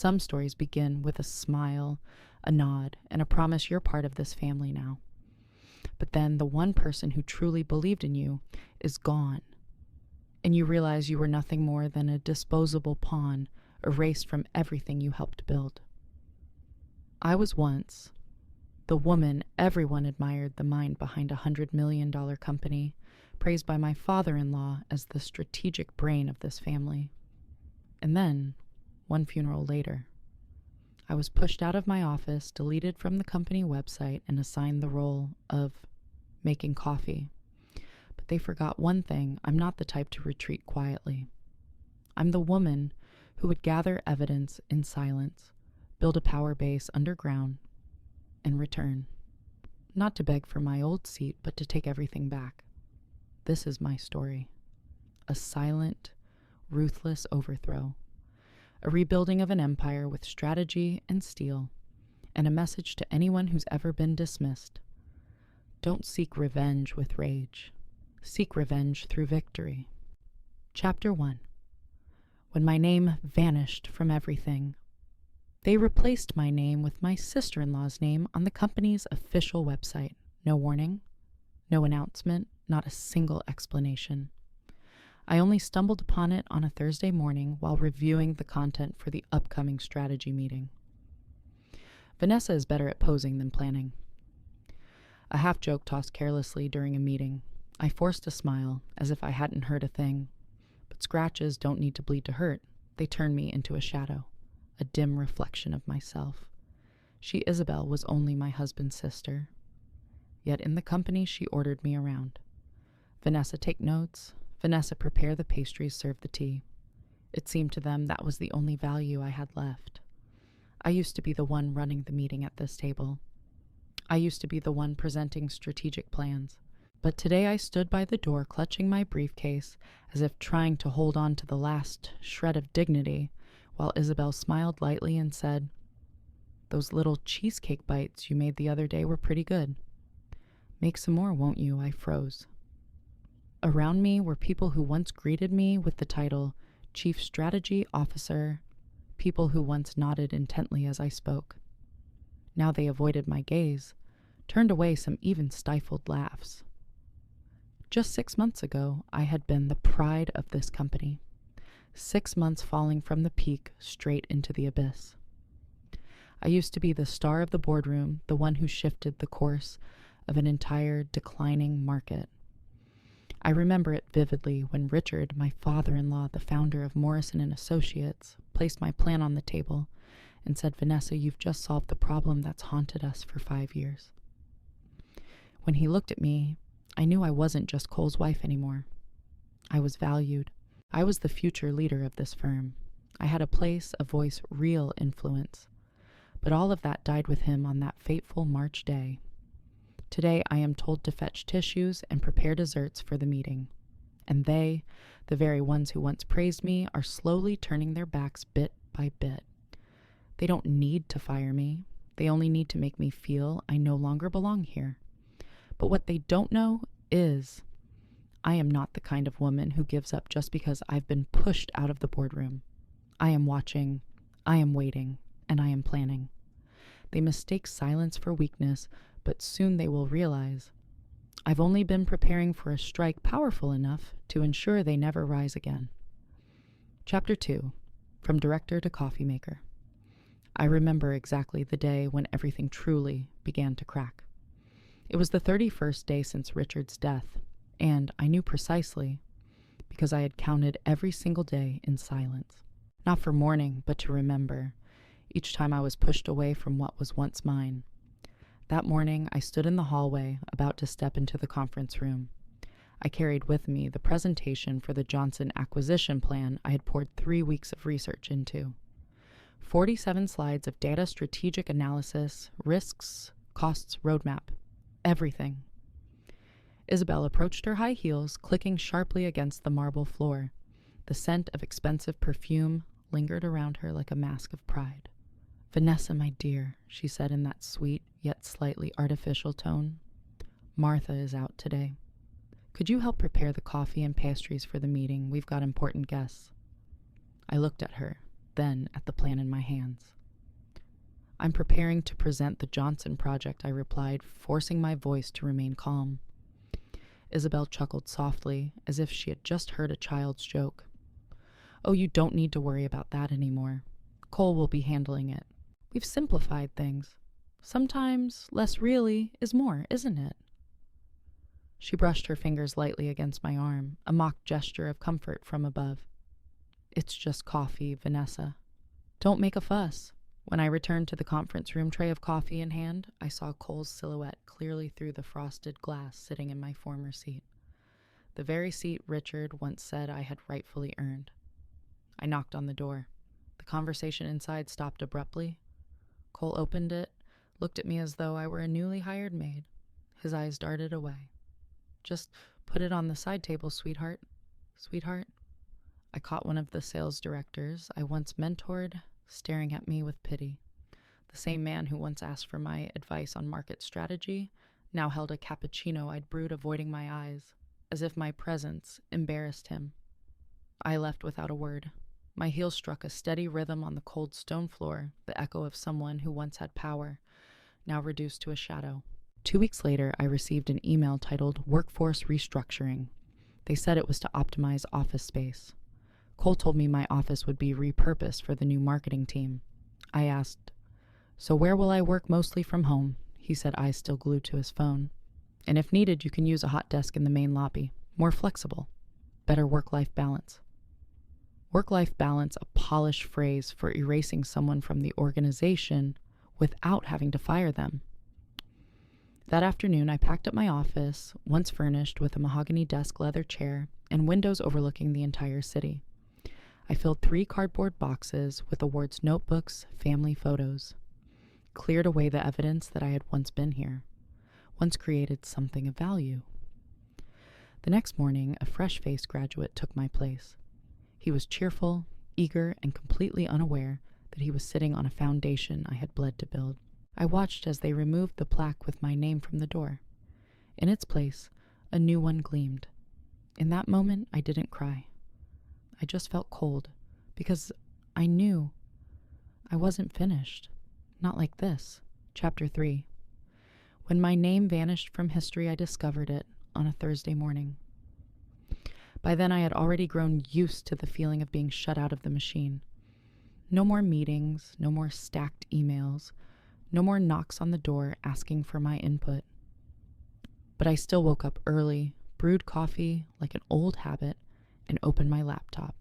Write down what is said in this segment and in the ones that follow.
Some stories begin with a smile, a nod, and a promise you're part of this family now. But then the one person who truly believed in you is gone, and you realize you were nothing more than a disposable pawn erased from everything you helped build. I was once the woman everyone admired, the mind behind a $100 million company, praised by my father-in-law as the strategic brain of this family. And then, one funeral later, I was pushed out of my office, deleted from the company website, and assigned the role of making coffee. But they forgot one thing: I'm not the type to retreat quietly. I'm the woman who would gather evidence in silence, build a power base underground, and return. Not to beg for my old seat, but to take everything back. This is my story. A silent, ruthless overthrow. A rebuilding of an empire with strategy and steel, and a message to anyone who's ever been dismissed. Don't seek revenge with rage. Seek revenge through victory. Chapter 1. When my name vanished from everything, they replaced my name with my sister-in-law's name on the company's official website. No warning, no announcement, not a single explanation. I only stumbled upon it on a Thursday morning while reviewing the content for the upcoming strategy meeting. Vanessa is better at posing than planning. A half-joke tossed carelessly during a meeting. I forced a smile, as if I hadn't heard a thing. But scratches don't need to bleed to hurt. They turn me into a shadow, a dim reflection of myself. She, Isabel, was only my husband's sister. Yet in the company she ordered me around. Vanessa, take notes. Vanessa, prepare the pastries, serve the tea. It seemed to them that was the only value I had left. I used to be the one running the meeting at this table. I used to be the one presenting strategic plans. But today I stood by the door clutching my briefcase as if trying to hold on to the last shred of dignity, while Isabel smiled lightly and said, "Those little cheesecake bites you made the other day were pretty good. Make some more, won't you?" I froze. Around me were people who once greeted me with the title Chief Strategy Officer, people who once nodded intently as I spoke. Now they avoided my gaze, turned away, some even stifled laughs. Just 6 months ago, I had been the pride of this company. 6 months falling from the peak straight into the abyss. I used to be the star of the boardroom, the one who shifted the course of an entire declining market. I remember it vividly when Richard, my father-in-law, the founder of Morrison & Associates, placed my plan on the table and said, "Vanessa, you've just solved the problem that's haunted us for 5 years." When he looked at me, I knew I wasn't just Cole's wife anymore. I was valued. I was the future leader of this firm. I had a place, a voice, real influence. But all of that died with him on that fateful March day. Today I am told to fetch tissues and prepare desserts for the meeting. And they, the very ones who once praised me, are slowly turning their backs bit by bit. They don't need to fire me. They only need to make me feel I no longer belong here. But what they don't know is I am not the kind of woman who gives up just because I've been pushed out of the boardroom. I am watching, I am waiting, and I am planning. They mistake silence for weakness, but soon they will realize I've only been preparing for a strike powerful enough to ensure they never rise again. Chapter 2. From Director to Coffee Maker. I remember exactly the day when everything truly began to crack. It was the 31st day since Richard's death, and I knew precisely because I had counted every single day in silence. Not for mourning, but to remember, each time I was pushed away from what was once mine. That morning, I stood in the hallway, about to step into the conference room. I carried with me the presentation for the Johnson acquisition plan I had poured 3 weeks of research into. 47 slides of data, strategic analysis, risks, costs, roadmap, everything. Isabel approached her high heels, clicking sharply against the marble floor. The scent of expensive perfume lingered around her like a mask of pride. "Vanessa, my dear," she said in that sweet yet slightly artificial tone, "Martha is out today. Could you help prepare the coffee and pastries for the meeting? We've got important guests." I looked at her, then at the plan in my hands. I'm preparing to present the Johnson project, I replied, forcing my voice to remain calm. Isabel chuckled softly, as if she had just heard a child's joke. Oh, you don't need to worry about that anymore. Cole will be handling it. We've simplified things. Sometimes less really is more, isn't it? She brushed her fingers lightly against my arm, a mock gesture of comfort from above. It's just coffee, Vanessa. Don't make a fuss. When I returned to the conference room, tray of coffee in hand, I saw Cole's silhouette clearly through the frosted glass sitting in my former seat. The very seat Richard once said I had rightfully earned. I knocked on the door. The conversation inside stopped abruptly. Cole opened it, looked at me as though I were a newly hired maid. His eyes darted away. Just put it on the side table, sweetheart. Sweetheart? I caught one of the sales directors I once mentored staring at me with pity. The same man who once asked for my advice on market strategy now held a cappuccino I'd brewed, avoiding my eyes, as if my presence embarrassed him. I left without a word. My heels struck a steady rhythm on the cold stone floor, the echo of someone who once had power, now reduced to a shadow. 2 weeks later, I received an email titled Workforce Restructuring. They said it was to optimize office space. Cole told me my office would be repurposed for the new marketing team. I asked, "So where will I work mostly from home?" He said, eyes still glued to his phone. "And if needed, you can use a hot desk in the main lobby. More flexible. Better work-life balance." Work-life balance, a polished phrase for erasing someone from the organization without having to fire them. That afternoon, I packed up my office, once furnished with a mahogany desk, leather chair, and windows overlooking the entire city. I filled 3 cardboard boxes with awards notebooks, family photos. Cleared away the evidence that I had once been here, once created something of value. The next morning, a fresh-faced graduate took my place. He was cheerful, eager, and completely unaware that he was sitting on a foundation I had bled to build. I watched as they removed the plaque with my name from the door. In its place, a new one gleamed. In that moment, I didn't cry. I just felt cold, because I knew I wasn't finished. Not like this. Chapter 3. When my name vanished from history, I discovered it on a Thursday morning. By then, I had already grown used to the feeling of being shut out of the machine. No more meetings, no more stacked emails, no more knocks on the door asking for my input. But I still woke up early, brewed coffee like an old habit, and opened my laptop.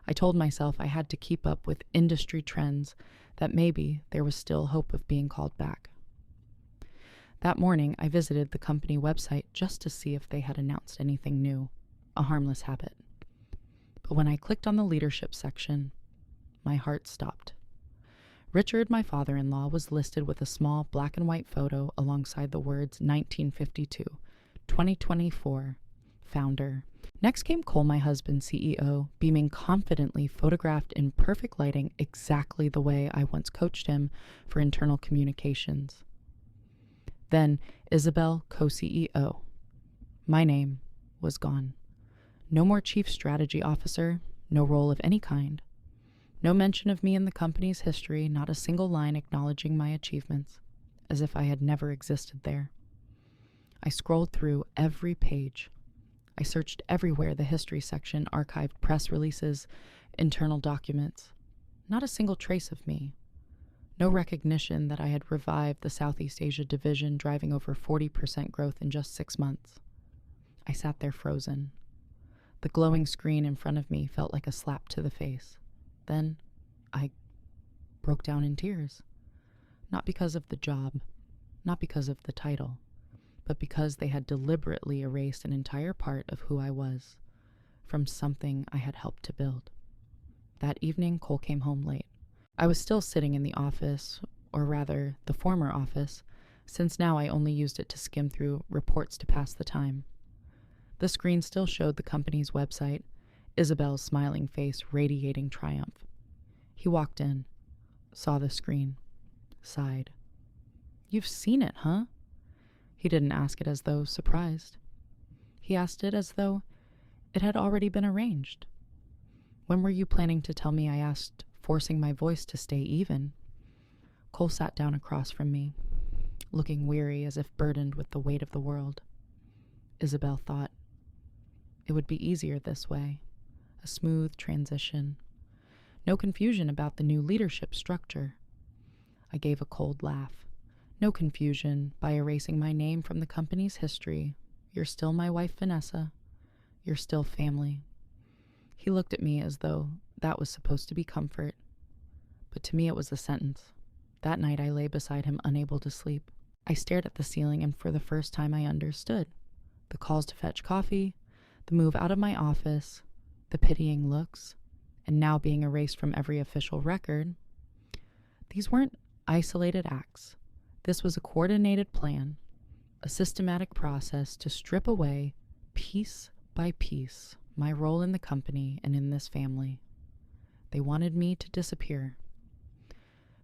I told myself I had to keep up with industry trends, that maybe there was still hope of being called back. That morning, I visited the company website just to see if they had announced anything new, a harmless habit. But when I clicked on the leadership section, my heart stopped. Richard, my father-in-law, was listed with a small black and white photo alongside the words 1952, 2024, founder. Next came Cole, my husband, CEO, beaming confidently, photographed in perfect lighting exactly the way I once coached him for internal communications. Then Isabel, co-CEO. My name was gone. No more chief strategy officer, no role of any kind. No mention of me in the company's history, not a single line acknowledging my achievements, as if I had never existed there. I scrolled through every page. I searched everywhere the history section archived press releases, internal documents. Not a single trace of me. No recognition that I had revived the Southeast Asia division, driving over 40% growth in just 6 months. I sat there frozen. The glowing screen in front of me felt like a slap to the face. Then I broke down in tears. Not because of the job, not because of the title, but because they had deliberately erased an entire part of who I was from something I had helped to build. That evening, Cole came home late. I was still sitting in the office, or rather, the former office, since now I only used it to skim through reports to pass the time. The screen still showed the company's website, Isabel's smiling face radiating triumph. He walked in, saw the screen, sighed. "You've seen it, huh?" He didn't ask it as though surprised. He asked it as though it had already been arranged. "When were you planning to tell me?" I asked, forcing my voice to stay even. Cole sat down across from me, looking weary as if burdened with the weight of the world. Isabel thought, it would be easier this way, a smooth transition. No confusion about the new leadership structure. I gave a cold laugh. No confusion by erasing my name from the company's history. You're still my wife, Vanessa. You're still family. He looked at me as though that was supposed to be comfort. But to me it was a sentence. That night I lay beside him, unable to sleep. I stared at the ceiling, and for the first time I understood. The calls to fetch coffee, the move out of my office, the pitying looks, and now being erased from every official record. These weren't isolated acts. This was a coordinated plan, a systematic process to strip away, piece by piece, my role in the company and in this family. They wanted me to disappear.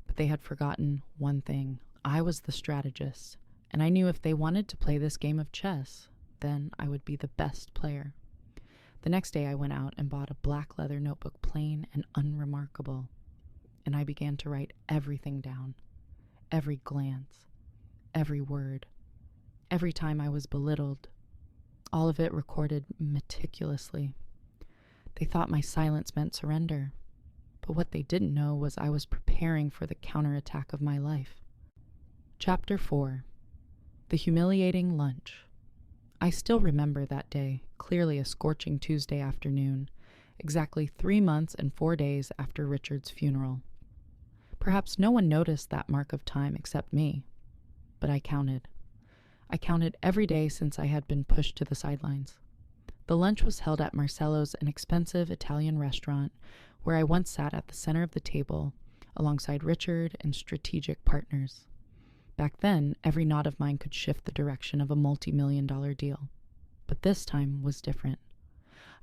But they had forgotten one thing. I was the strategist, and I knew if they wanted to play this game of chess, then I would be the best player. The next day I went out and bought a black leather notebook, plain and unremarkable, and I began to write everything down. Every glance, every word, every time I was belittled, all of it recorded meticulously. They thought my silence meant surrender, but what they didn't know was I was preparing for the counterattack of my life. Chapter 4. The Humiliating Lunch. I still remember that day, clearly a scorching Tuesday afternoon, exactly 3 months and 4 days after Richard's funeral. Perhaps no one noticed that mark of time except me, but I counted. I counted every day since I had been pushed to the sidelines. The lunch was held at Marcello's, an expensive Italian restaurant, where I once sat at the center of the table alongside Richard and strategic partners. Back then, every nod of mine could shift the direction of a multi-million-dollar deal. But this time was different.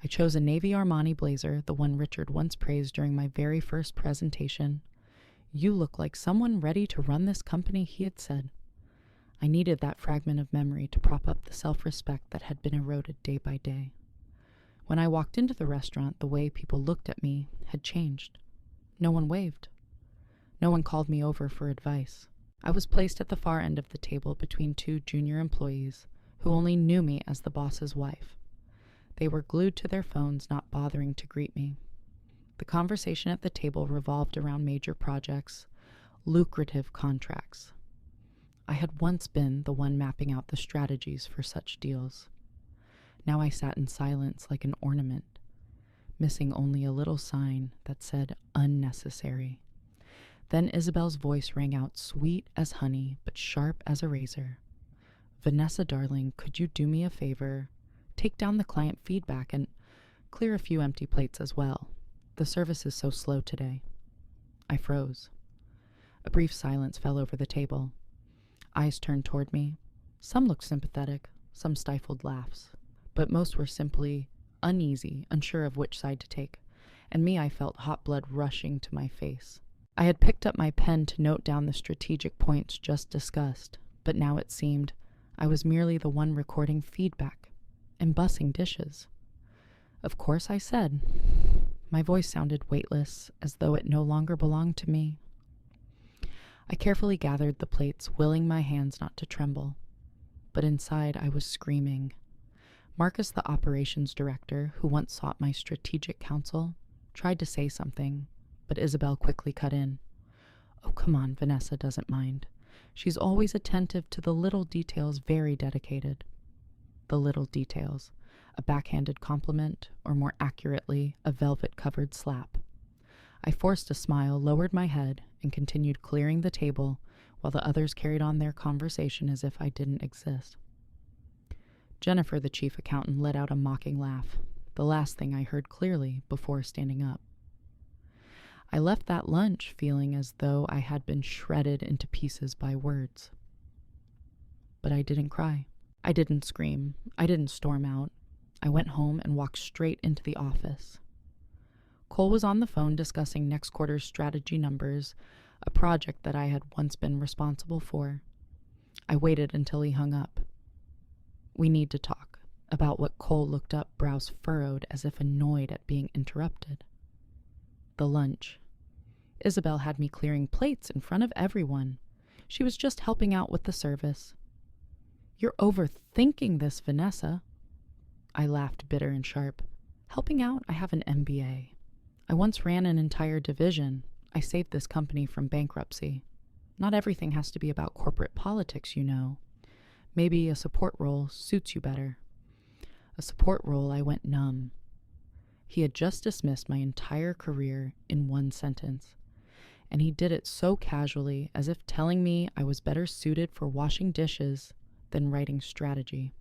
I chose a navy Armani blazer, the one Richard once praised during my very first presentation. You look like someone ready to run this company, he had said. I needed that fragment of memory to prop up the self-respect that had been eroded day by day. When I walked into the restaurant, the way people looked at me had changed. No one waved. No one called me over for advice. I was placed at the far end of the table between 2 junior employees who only knew me as the boss's wife. They were glued to their phones, not bothering to greet me. The conversation at the table revolved around major projects, lucrative contracts. I had once been the one mapping out the strategies for such deals. Now I sat in silence like an ornament, missing only a little sign that said unnecessary. Then Isabel's voice rang out, sweet as honey, but sharp as a razor. Vanessa, darling, could you do me a favor? Take down the client feedback and clear a few empty plates as well. The service is so slow today. I froze. A brief silence fell over the table. Eyes turned toward me. Some looked sympathetic, some stifled laughs, but most were simply uneasy, unsure of which side to take, and me, I felt hot blood rushing to my face. I had picked up my pen to note down the strategic points just discussed, but now it seemed I was merely the one recording feedback and bussing dishes. Of course, I said. My voice sounded weightless, as though it no longer belonged to me. I carefully gathered the plates, willing my hands not to tremble. But inside I was screaming. Marcus, the operations director, who once sought my strategic counsel, tried to say something, but Isabel quickly cut in. Oh, come on, Vanessa doesn't mind. She's always attentive to the little details, very dedicated. The little details. A backhanded compliment, or more accurately, a velvet-covered slap. I forced a smile, lowered my head, and continued clearing the table while the others carried on their conversation as if I didn't exist. Jennifer, the chief accountant, let out a mocking laugh, the last thing I heard clearly before standing up. I left that lunch feeling as though I had been shredded into pieces by words. But I didn't cry. I didn't scream. I didn't storm out. I went home and walked straight into the office. Cole was on the phone discussing next quarter's strategy numbers, a project that I had once been responsible for. I waited until he hung up. We need to talk about what Cole looked up, brows furrowed as if annoyed at being interrupted. The lunch. Isabel had me clearing plates in front of everyone. She was just helping out with the service. "You're overthinking this, Vanessa." I laughed, bitter and sharp. "Helping out? I have an MBA. I once ran an entire division. I saved this company from bankruptcy. Not everything has to be about corporate politics, you know. Maybe a support role suits you better." A support role, I went numb. He had just dismissed my entire career in one sentence, and he did it so casually, as if telling me I was better suited for washing dishes than writing strategy.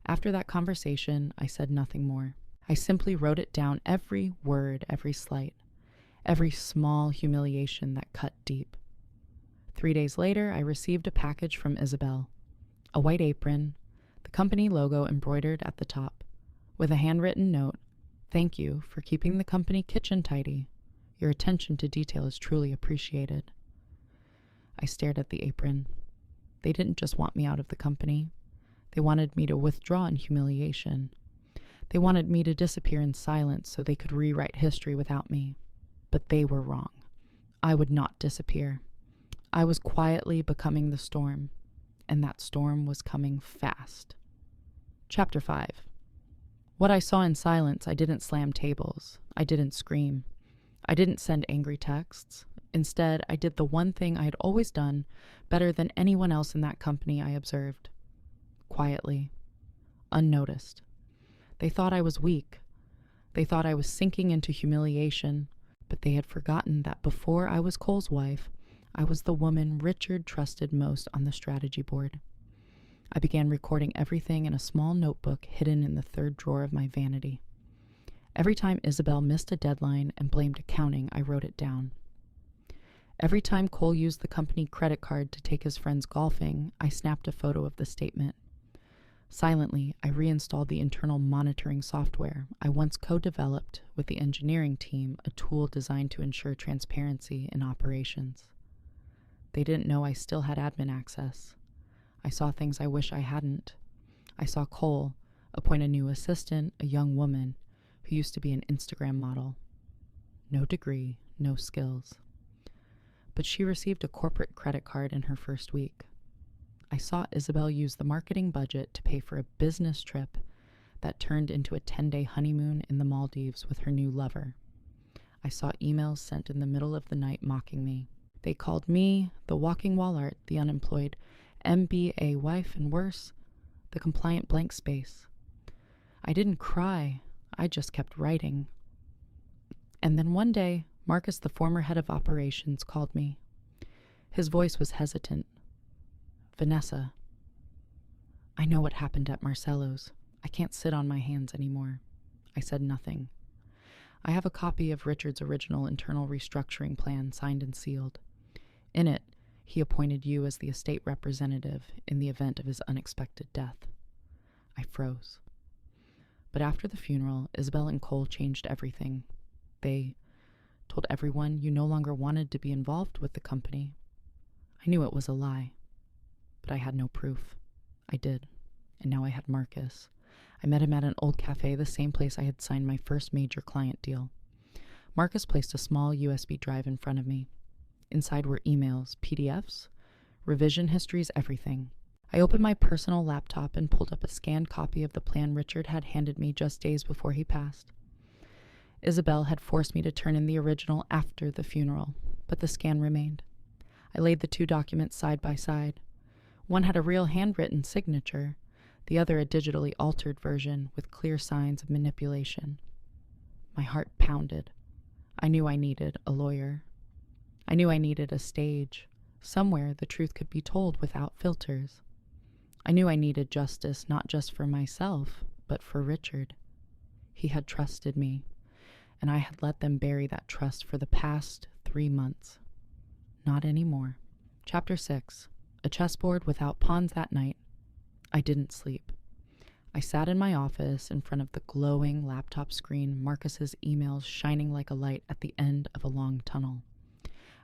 After that conversation, I said nothing more. I simply wrote it down, every word, every slight, every small humiliation that cut deep. 3 days later, I received a package from Isabel. A white apron, the company logo embroidered at the top, with a handwritten note, "Thank you for keeping the company kitchen tidy. Your attention to detail is truly appreciated." I stared at the apron. They didn't just want me out of the company. They wanted me to withdraw in humiliation. They wanted me to disappear in silence so they could rewrite history without me. But they were wrong. I would not disappear. I was quietly becoming the storm, and that storm was coming fast. Chapter 5. What I saw in silence, I didn't slam tables. I didn't scream. I didn't send angry texts. Instead, I did the one thing I had always done better than anyone else in that company I observed. Quietly. Unnoticed. They thought I was weak. They thought I was sinking into humiliation, but they had forgotten that before I was Cole's wife, I was the woman Richard trusted most on the strategy board. I began recording everything in a small notebook hidden in the third drawer of my vanity. Every time Isabel missed a deadline and blamed accounting, I wrote it down. Every time Cole used the company credit card to take his friends golfing, I snapped a photo of the statement. Silently, I reinstalled the internal monitoring software I once co-developed with the engineering team, a tool designed to ensure transparency in operations. They didn't know I still had admin access. I saw things I wish I hadn't. I saw Cole appoint a new assistant, a young woman who used to be an Instagram model. No degree, no skills. But she received a corporate credit card in her first week. I saw Isabel use the marketing budget to pay for a business trip that turned into a 10-day honeymoon in the Maldives with her new lover. I saw emails sent in the middle of the night mocking me. They called me the walking wall art, the unemployed MBA wife, and worse, the compliant blank space. I didn't cry. I just kept writing. And then one day, Marcus, the former head of operations, called me. His voice was hesitant. "Vanessa, I know what happened at Marcello's. I can't sit on my hands anymore." I said nothing. "I have a copy of Richard's original internal restructuring plan signed and sealed. In it, he appointed you as the estate representative in the event of his unexpected death." I froze. But after the funeral, Isabel and Cole changed everything. They told everyone you no longer wanted to be involved with the company. I knew it was a lie, but I had no proof. I did, and now I had Marcus. I met him at an old cafe, the same place I had signed my first major client deal. Marcus placed a small USB drive in front of me. Inside were emails, PDFs, revision histories, everything. I opened my personal laptop and pulled up a scanned copy of the plan Richard had handed me just days before he passed. Isabel had forced me to turn in the original after the funeral, but the scan remained. I laid the two documents side by side. One had a real handwritten signature, the other a digitally altered version with clear signs of manipulation. My heart pounded. I knew I needed a lawyer. I knew I needed a stage, somewhere the truth could be told without filters. I knew I needed justice, not just for myself, but for Richard. He had trusted me, and I had let them bury that trust for the past 3 months. Not anymore. Chapter 6. A chessboard without pawns that night. I didn't sleep. I sat in my office in front of the glowing laptop screen, Marcus's emails shining like a light at the end of a long tunnel.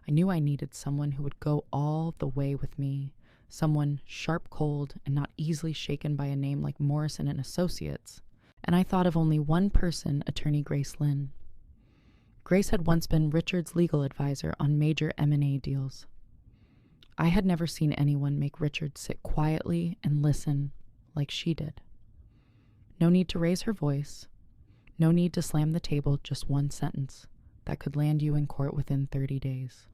I knew I needed someone who would go all the way with me, someone sharp, cold, and not easily shaken by a name like Morrison and Associates. And I thought of only one person, attorney Grace Lynn. Grace had once been Richard's legal advisor on major M&A deals. I had never seen anyone make Richard sit quietly and listen like she did. No need to raise her voice. No need to slam the table, just one sentence that could land you in court within 30 days.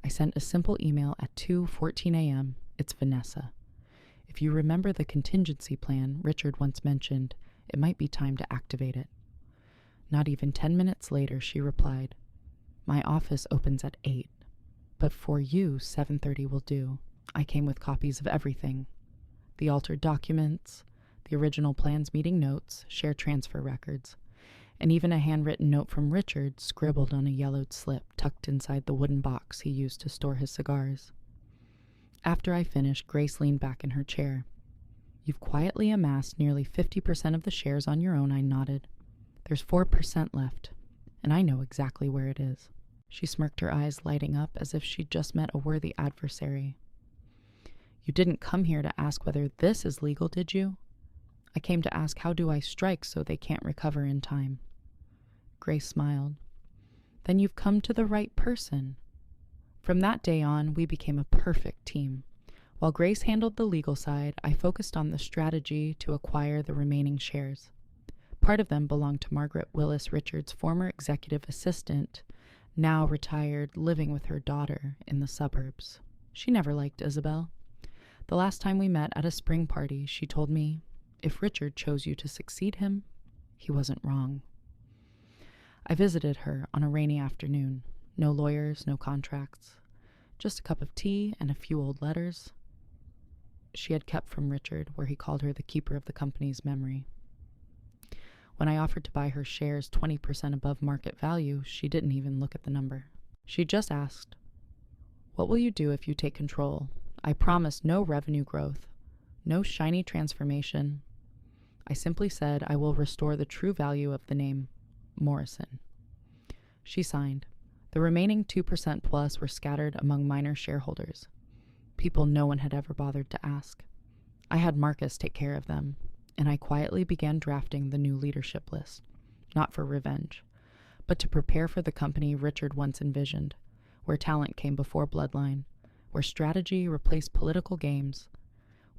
I sent a simple email at 2:14 a.m. It's Vanessa. If you remember the contingency plan Richard once mentioned, it might be time to activate it. Not even 10 minutes later, she replied, "My office opens at 8, but for you, 7:30 will do. I came with copies of everything. The altered documents, the original plans meeting notes, share transfer records, and even a handwritten note from Richard scribbled on a yellowed slip tucked inside the wooden box he used to store his cigars." After I finished, Grace leaned back in her chair. "You've quietly amassed nearly 50% of the shares on your own," I nodded. "There's 4% left, and I know exactly where it is." She smirked, her eyes lighting up as if she'd just met a worthy adversary. "You didn't come here to ask whether this is legal, did you? I came to ask, how do I strike so they can't recover in time?" Grace smiled. "Then you've come to the right person." From that day on, we became a perfect team. While Grace handled the legal side, I focused on the strategy to acquire the remaining shares. Part of them belonged to Margaret Willis, Richard's former executive assistant, now retired, living with her daughter in the suburbs. She never liked Isabel. The last time we met at a spring party, she told me, if Richard chose you to succeed him, he wasn't wrong. I visited her on a rainy afternoon. No lawyers, no contracts. Just a cup of tea and a few old letters she had kept from Richard, where he called her the keeper of the company's memory. When I offered to buy her shares 20% above market value, she didn't even look at the number. She just asked, "What will you do if you take control?" I promised no revenue growth, no shiny transformation. I simply said I will restore the true value of the name, Morrison. She signed. The remaining 2% plus were scattered among minor shareholders, people no one had ever bothered to ask. I had Marcus take care of them, and I quietly began drafting the new leadership list, not for revenge, but to prepare for the company Richard once envisioned, where talent came before bloodline, where strategy replaced political games,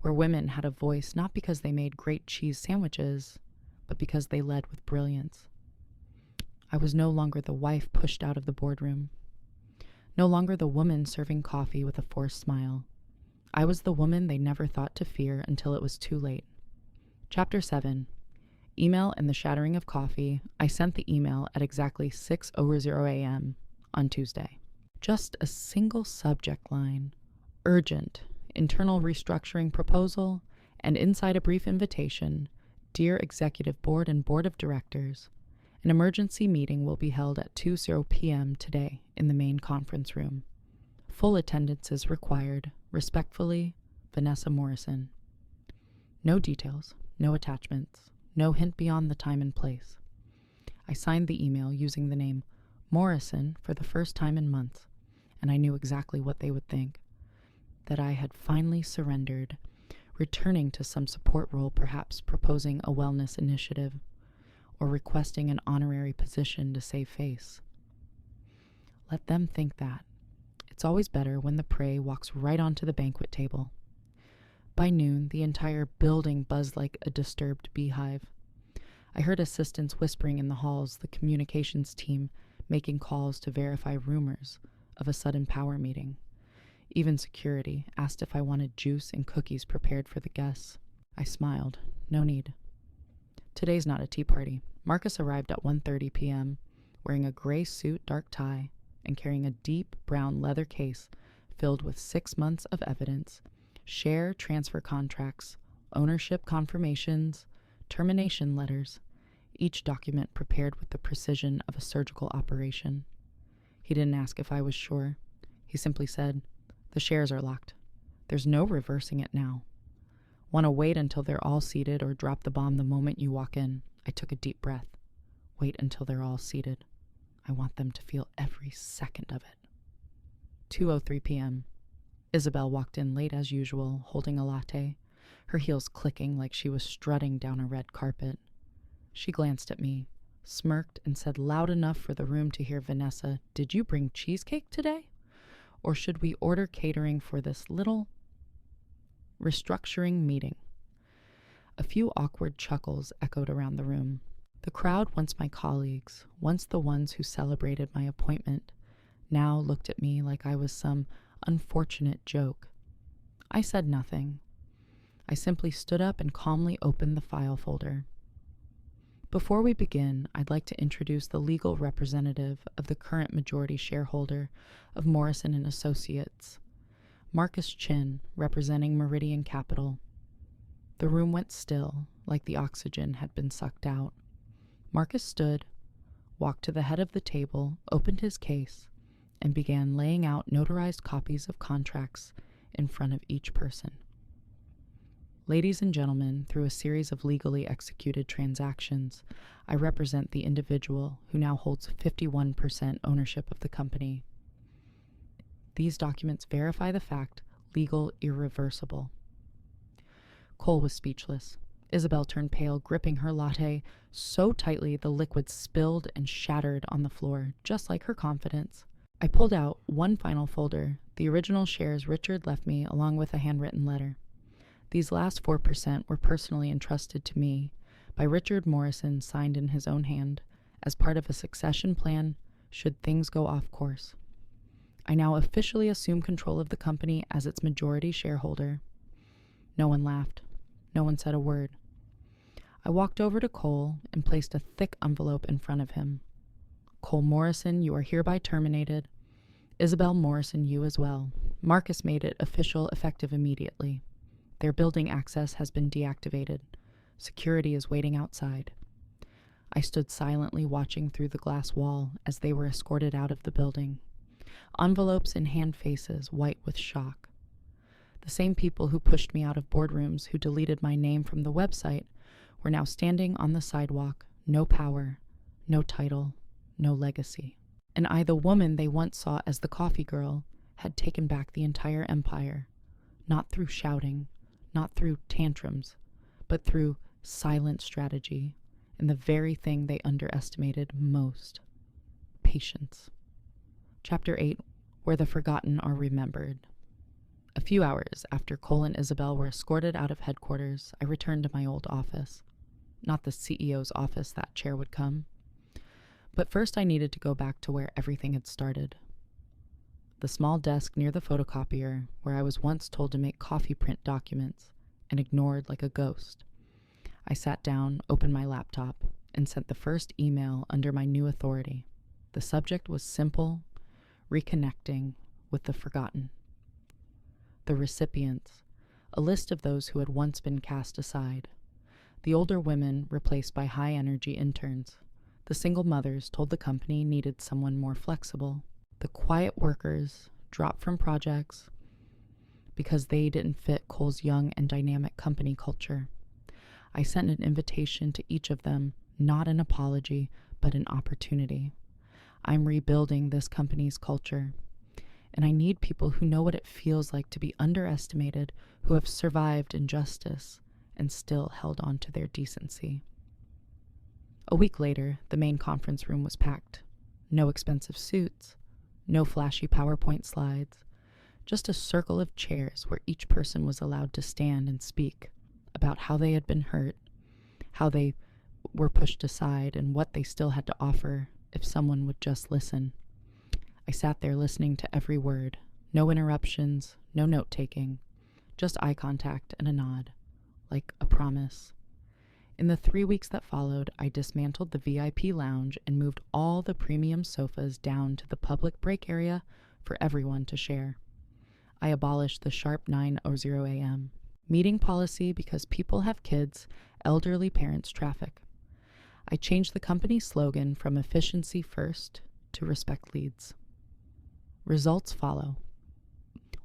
where women had a voice not because they made great cheese sandwiches, but because they led with brilliance. I was no longer the wife pushed out of the boardroom, no longer the woman serving coffee with a forced smile. I was the woman they never thought to fear until it was too late. Chapter 7. Email and the shattering of coffee. I sent the email at exactly 6:00 a.m. on Tuesday. Just a single subject line. Urgent. Internal restructuring proposal. And inside a brief invitation. Dear Executive Board and Board of Directors, an emergency meeting will be held at 2:00 p.m. today in the main conference room. Full attendance is required. Respectfully, Vanessa Morrison. No details, no attachments, no hint beyond the time and place. I signed the email using the name Morrison for the first time in months, and I knew exactly what they would think. That I had finally surrendered, returning to some support role, perhaps proposing a wellness initiative, or requesting an honorary position to save face. Let them think that. It's always better when the prey walks right onto the banquet table. By noon, the entire building buzzed like a disturbed beehive. I heard assistants whispering in the halls, the communications team making calls to verify rumors of a sudden power meeting. Even security asked if I wanted juice and cookies prepared for the guests. I smiled. No need. Today's not a tea party. Marcus arrived at 1:30 p.m., wearing a gray suit, dark tie, and carrying a deep brown leather case filled with 6 months of evidence, share transfer contracts, ownership confirmations, termination letters, each document prepared with the precision of a surgical operation. He didn't ask if I was sure. He simply said, "The shares are locked. There's no reversing it now. Want to wait until they're all seated or drop the bomb the moment you walk in?" I took a deep breath. Wait until they're all seated. I want them to feel every second of it. 2:03 p.m. Isabel walked in late as usual, holding a latte, her heels clicking like she was strutting down a red carpet. She glanced at me, smirked, and said loud enough for the room to hear Vanessa, "Did you bring cheesecake today? Or should we order catering for this little restructuring meeting?" A few awkward chuckles echoed around the room. The crowd, once my colleagues, once the ones who celebrated my appointment, now looked at me like I was some unfortunate joke. I said nothing. I simply stood up and calmly opened the file folder. Before we begin, I'd like to introduce the legal representative of the current majority shareholder of Morrison & Associates, Marcus Chin, representing Meridian Capital. The room went still, like the oxygen had been sucked out. Marcus stood, walked to the head of the table, opened his case, and began laying out notarized copies of contracts in front of each person. Ladies and gentlemen, through a series of legally executed transactions, I represent the individual who now holds 51% ownership of the company. These documents verify the fact, legal irreversible. Cole was speechless. Isabel turned pale, gripping her latte so tightly the liquid spilled and shattered on the floor, just like her confidence. I pulled out one final folder, the original shares Richard left me, along with a handwritten letter. These last 4% were personally entrusted to me by Richard Morrison, signed in his own hand, as part of a succession plan should things go off course. I now officially assume control of the company as its majority shareholder. No one laughed. No one said a word. I walked over to Cole and placed a thick envelope in front of him. "Cole Morrison, you are hereby terminated. Isabel Morrison, you as well." Marcus made it official, effective immediately. "Their building access has been deactivated. Security is waiting outside." I stood silently watching through the glass wall as they were escorted out of the building. Envelopes in hand faces, white with shock. The same people who pushed me out of boardrooms, who deleted my name from the website, were now standing on the sidewalk, no power, no title, no legacy. And I, the woman they once saw as the coffee girl, had taken back the entire empire, not through shouting, not through tantrums, but through silent strategy, and the very thing they underestimated most: patience. Chapter 8, Where the Forgotten Are Remembered. A few hours after Cole and Isabel were escorted out of headquarters, I returned to my old office. Not the CEO's office, that chair would come. But first I needed to go back to where everything had started. The small desk near the photocopier, where I was once told to make coffee print documents and ignored like a ghost. I sat down, opened my laptop, and sent the first email under my new authority. The subject was simple: reconnecting with the forgotten. The recipients, a list of those who had once been cast aside. The older women replaced by high-energy interns. The single mothers told the company needed someone more flexible. The quiet workers dropped from projects because they didn't fit Cole's young and dynamic company culture. I sent an invitation to each of them, not an apology, but an opportunity. I'm rebuilding this company's culture, and I need people who know what it feels like to be underestimated, who have survived injustice and still held on to their decency. A week later, the main conference room was packed. No expensive suits, no flashy PowerPoint slides, just a circle of chairs where each person was allowed to stand and speak about how they had been hurt, how they were pushed aside, and what they still had to offer if someone would just listen. I sat there listening to every word. No interruptions, no note-taking, just eye contact and a nod, like a promise. In the 3 weeks that followed, I dismantled the VIP lounge and moved all the premium sofas down to the public break area for everyone to share. I abolished the sharp 9:00 a.m. meeting policy because people have kids, elderly parents traffic. I changed the company's slogan from efficiency first to respect leads. Results follow.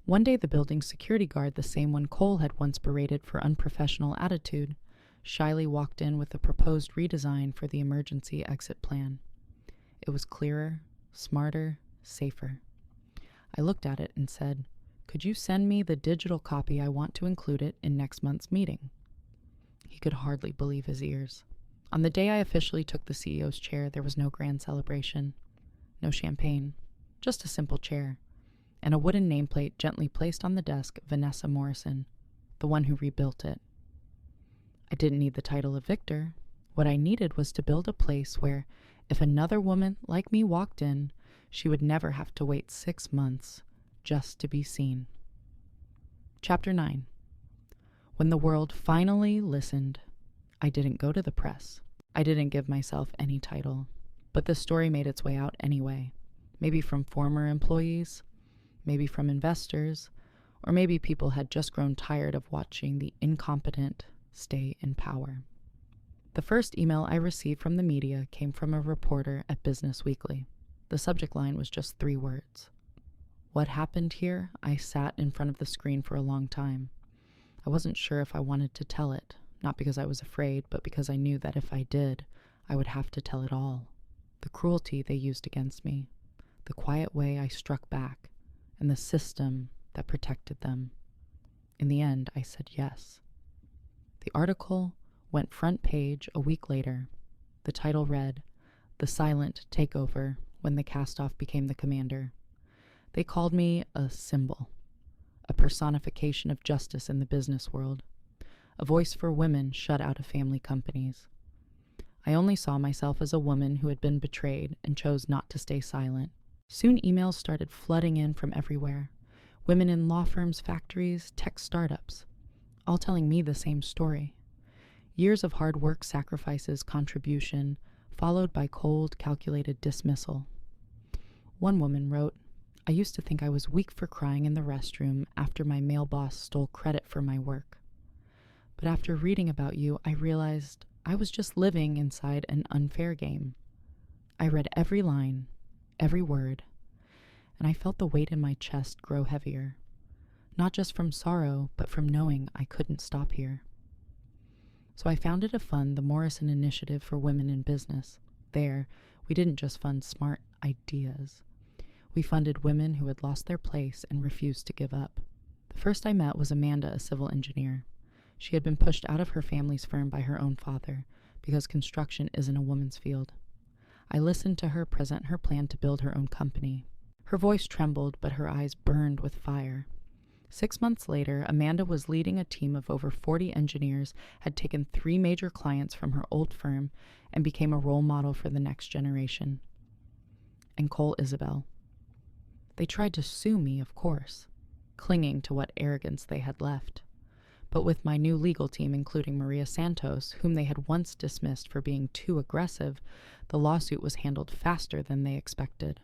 One day, the building's security guard, the same one Cole had once berated for unprofessional attitude, shyly walked in with a proposed redesign for the emergency exit plan. It was clearer, smarter, safer. I looked at it and said, "Could you send me the digital copy? I want to include it in next month's meeting." He could hardly believe his ears. On the day I officially took the CEO's chair, there was no grand celebration, no champagne, just a simple chair, and a wooden nameplate gently placed on the desk, Vanessa Morrison, the one who rebuilt it. I didn't need the title of victor. What I needed was to build a place where, if another woman like me walked in, she would never have to wait 6 months just to be seen. Chapter 9. When the world finally listened, I didn't go to the press. I didn't give myself any title, but the story made its way out anyway. Maybe from former employees, maybe from investors, or maybe people had just grown tired of watching the incompetent stay in power. The first email I received from the media came from a reporter at Business Weekly. The subject line was just 3 words. What happened here? I sat in front of the screen for a long time. I wasn't sure if I wanted to tell it, not because I was afraid, but because I knew that if I did, I would have to tell it all. The cruelty they used against me, the quiet way I struck back, and the system that protected them. In the end, I said yes. The article went front page a week later. The title read, "The Silent Takeover When the Castoff Became the Commander." They called me a symbol, a personification of justice in the business world, a voice for women shut out of family companies. I only saw myself as a woman who had been betrayed and chose not to stay silent. Soon emails started flooding in from everywhere. Women in law firms, factories, tech startups, all telling me the same story. Years of hard work, sacrifices, contribution, followed by cold, calculated dismissal. One woman wrote, "I used to think I was weak for crying in the restroom after my male boss stole credit for my work. But after reading about you, I realized I was just living inside an unfair game. I read every line, every word, and I felt the weight in my chest grow heavier, not just from sorrow, but from knowing I couldn't stop here. So I founded a fund, the Morrison Initiative for Women in Business. There, we didn't just fund smart ideas. We funded women who had lost their place and refused to give up. The first I met was Amanda, a civil engineer. She had been pushed out of her family's firm by her own father because construction isn't a woman's field. I listened to her present her plan to build her own company. Her voice trembled, but her eyes burned with fire. 6 months later, Amanda was leading a team of over 40 engineers, had taken 3 major clients from her old firm, and became a role model for the next generation. And Cole Isabel. They tried to sue me, of course, clinging to what arrogance they had left. But with my new legal team, including Maria Santos, whom they had once dismissed for being too aggressive, the lawsuit was handled faster than they expected.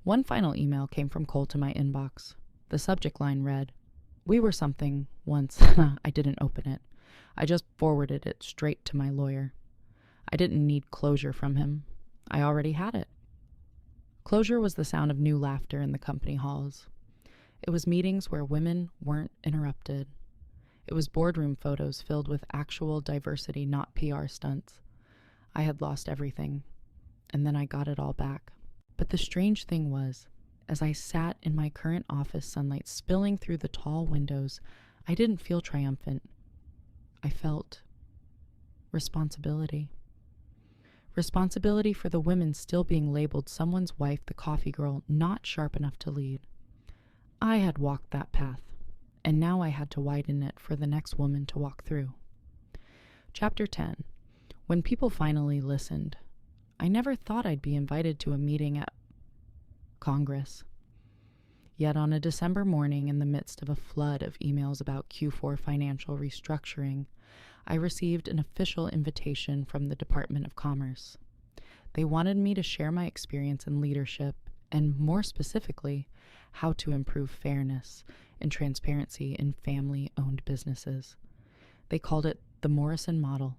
One final email came from Cole to my inbox. The subject line read, "We were something once." I didn't open it. I just forwarded it straight to my lawyer. I didn't need closure from him. I already had it. Closure was the sound of new laughter in the company halls. It was meetings where women weren't interrupted. It was boardroom photos filled with actual diversity, not PR stunts. I had lost everything, and then I got it all back. But the strange thing was, as I sat in my current office, sunlight spilling through the tall windows, I didn't feel triumphant. I felt responsibility. Responsibility for the women still being labeled someone's wife, the coffee girl, not sharp enough to lead. I had walked that path, and now I had to widen it for the next woman to walk through. Chapter 10. When people finally listened, I never thought I'd be invited to a meeting at Congress. Yet on a December morning, in the midst of a flood of emails about Q4 financial restructuring, I received an official invitation from the Department of Commerce. They wanted me to share my experience in leadership, and more specifically, how to improve fairness and transparency in family-owned businesses. They called it the Morrison Model.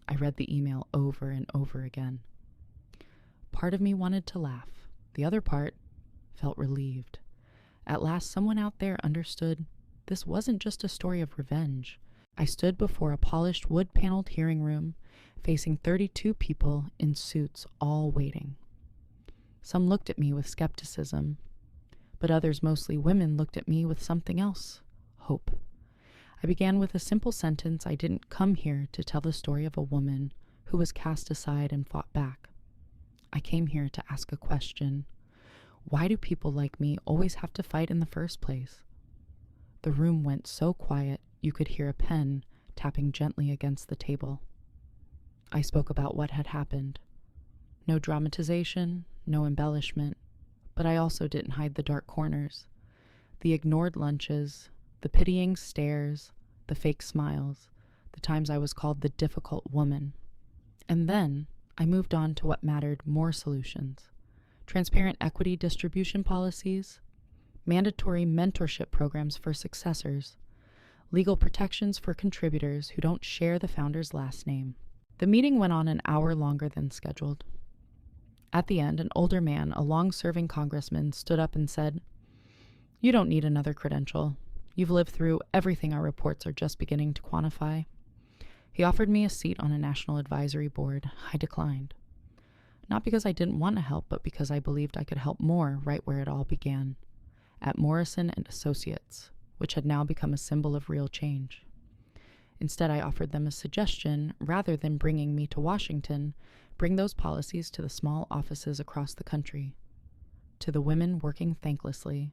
I read the email over and over again. Part of me wanted to laugh. The other part felt relieved. At last, someone out there understood this wasn't just a story of revenge. I stood before a polished wood-paneled hearing room, facing 32 people in suits, all waiting. Some looked at me with skepticism, but others, mostly women, looked at me with something else, hope. I began with a simple sentence: I didn't come here to tell the story of a woman who was cast aside and fought back. I came here to ask a question. Why do people like me always have to fight in the first place? The room went so quiet you could hear a pen tapping gently against the table. I spoke about what had happened. No dramatization, no embellishment, but I also didn't hide the dark corners. The ignored lunches, the pitying stares, the fake smiles, the times I was called the difficult woman. And then I moved on to what mattered: more solutions. Transparent equity distribution policies, mandatory mentorship programs for successors, legal protections for contributors who don't share the founder's last name. The meeting went on an hour longer than scheduled. At the end, an older man, a long-serving congressman, stood up and said, "You don't need another credential. You've lived through everything our reports are just beginning to quantify." He offered me a seat on a national advisory board. I declined. Not because I didn't want to help, but because I believed I could help more right where it all began, at Morrison and Associates, which had now become a symbol of real change. Instead, I offered them a suggestion: rather than bringing me to Washington, bring those policies to the small offices across the country, to the women working thanklessly,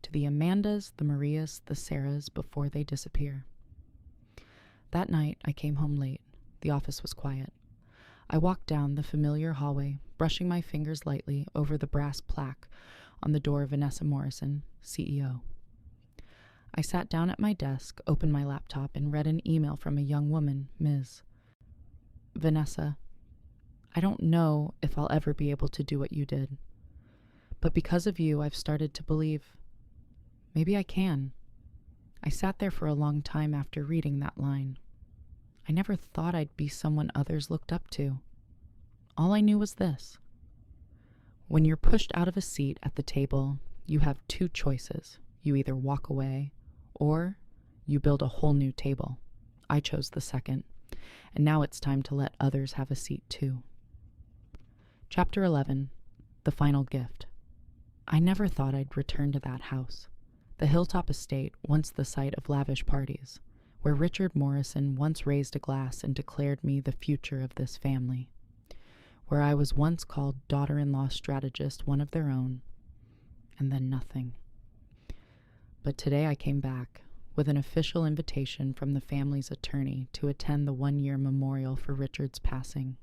to the Amandas, the Marias, the Sarahs before they disappear. That night, I came home late. The office was quiet. I walked down the familiar hallway, brushing my fingers lightly over the brass plaque on the door: Vanessa Morrison, CEO. I sat down at my desk, opened my laptop, and read an email from a young woman, Ms. Vanessa, I don't know if I'll ever be able to do what you did, but because of you, I've started to believe maybe I can. I sat there for a long time after reading that line. I never thought I'd be someone others looked up to. All I knew was this: when you're pushed out of a seat at the table, you have two choices. You either walk away or you build a whole new table. I chose the second, and now it's time to let others have a seat too. Chapter 11, The Final Gift. I never thought I'd return to that house, the hilltop estate once the site of lavish parties, where Richard Morrison once raised a glass and declared me the future of this family, where I was once called daughter-in-law strategist, one of their own, and then nothing. But today I came back with an official invitation from the family's attorney to attend the one-year memorial for Richard's passing.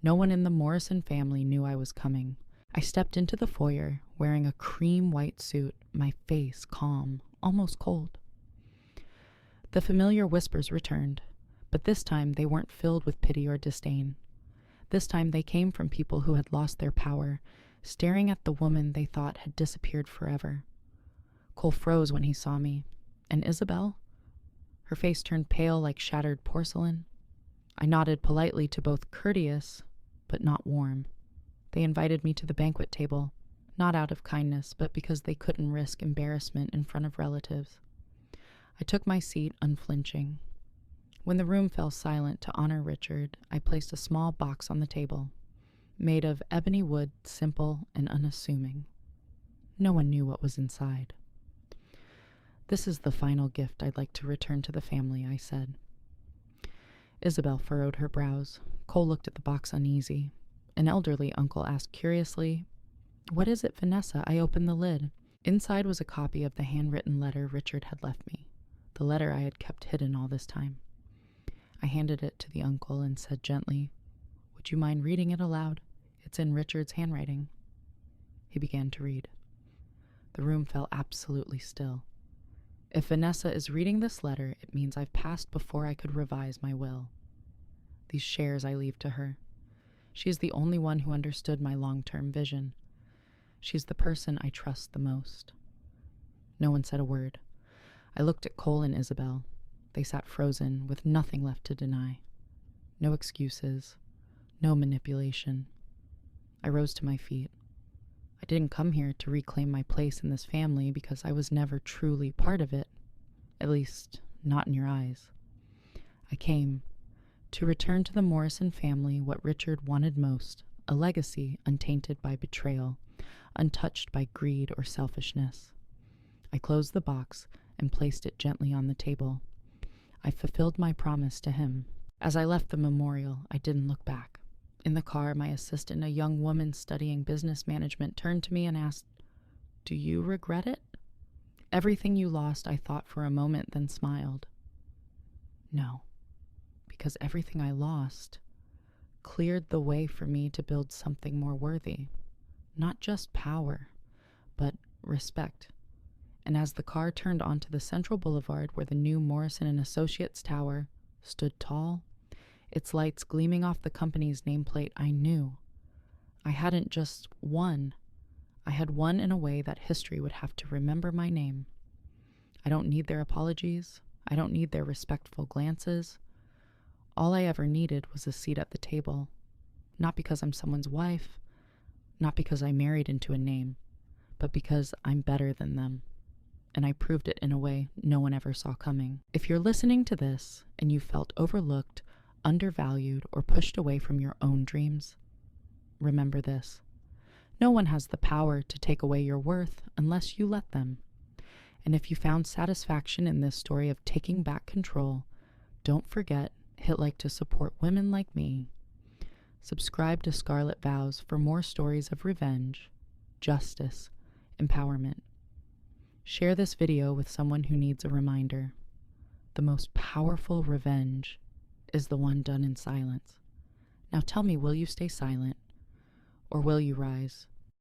No one in the Morrison family knew I was coming. I stepped into the foyer wearing a cream white suit, my face calm, almost cold. The familiar whispers returned, but this time they weren't filled with pity or disdain. This time they came from people who had lost their power, staring at the woman they thought had disappeared forever. Cole froze when he saw me. And Isabel? Her face turned pale like shattered porcelain. I nodded politely to both, courteous, but not warm. They invited me to the banquet table, not out of kindness, but because they couldn't risk embarrassment in front of relatives. I took my seat, unflinching. When the room fell silent to honor Richard, I placed a small box on the table, made of ebony wood, simple and unassuming. No one knew what was inside. "This is the final gift I'd like to return to the family," I said. Isabel furrowed her brows. Cole looked at the box uneasy. An elderly uncle asked curiously, "What is it, Vanessa?" I opened the lid. Inside was a copy of the handwritten letter Richard had left me, the letter I had kept hidden all this time. I handed it to the uncle and said gently, "Would you mind reading it aloud? It's in Richard's handwriting." He began to read. The room fell absolutely still. If Vanessa is reading this letter, it means I've passed before I could revise my will. These shares I leave to her. She is the only one who understood my long-term vision. She's the person I trust the most. No one said a word. I looked at Cole and Isabel. They sat frozen, with nothing left to deny. No excuses, no manipulation. I rose to my feet. I didn't come here to reclaim my place in this family because I was never truly part of it, at least not in your eyes. I came to return to the Morrison family what Richard wanted most, a legacy untainted by betrayal, untouched by greed or selfishness. I closed the box and placed it gently on the table. I fulfilled my promise to him. As I left the memorial, I didn't look back. In the car, my assistant, a young woman studying business management, turned to me and asked, "Do you regret it?" "Everything you lost," I thought for a moment, then smiled. No, because everything I lost cleared the way for me to build something more worthy. Not just power, but respect. And as the car turned onto the central boulevard where the new Morrison and Associates Tower stood tall, its lights gleaming off the company's nameplate, I knew I hadn't just won. I had won in a way that history would have to remember my name. I don't need their apologies. I don't need their respectful glances. All I ever needed was a seat at the table. Not because I'm someone's wife, not because I married into a name, but because I'm better than them. And I proved it in a way no one ever saw coming. If you're listening to this and you felt overlooked, undervalued, or pushed away from your own dreams, remember this. No one has the power to take away your worth unless you let them. And if you found satisfaction in this story of taking back control, don't forget, hit like to support women like me. Subscribe to Scarlet Vows for more stories of revenge, justice, empowerment. Share this video with someone who needs a reminder. The most powerful revenge is the one done in silence. Now tell me, will you stay silent, or will you rise?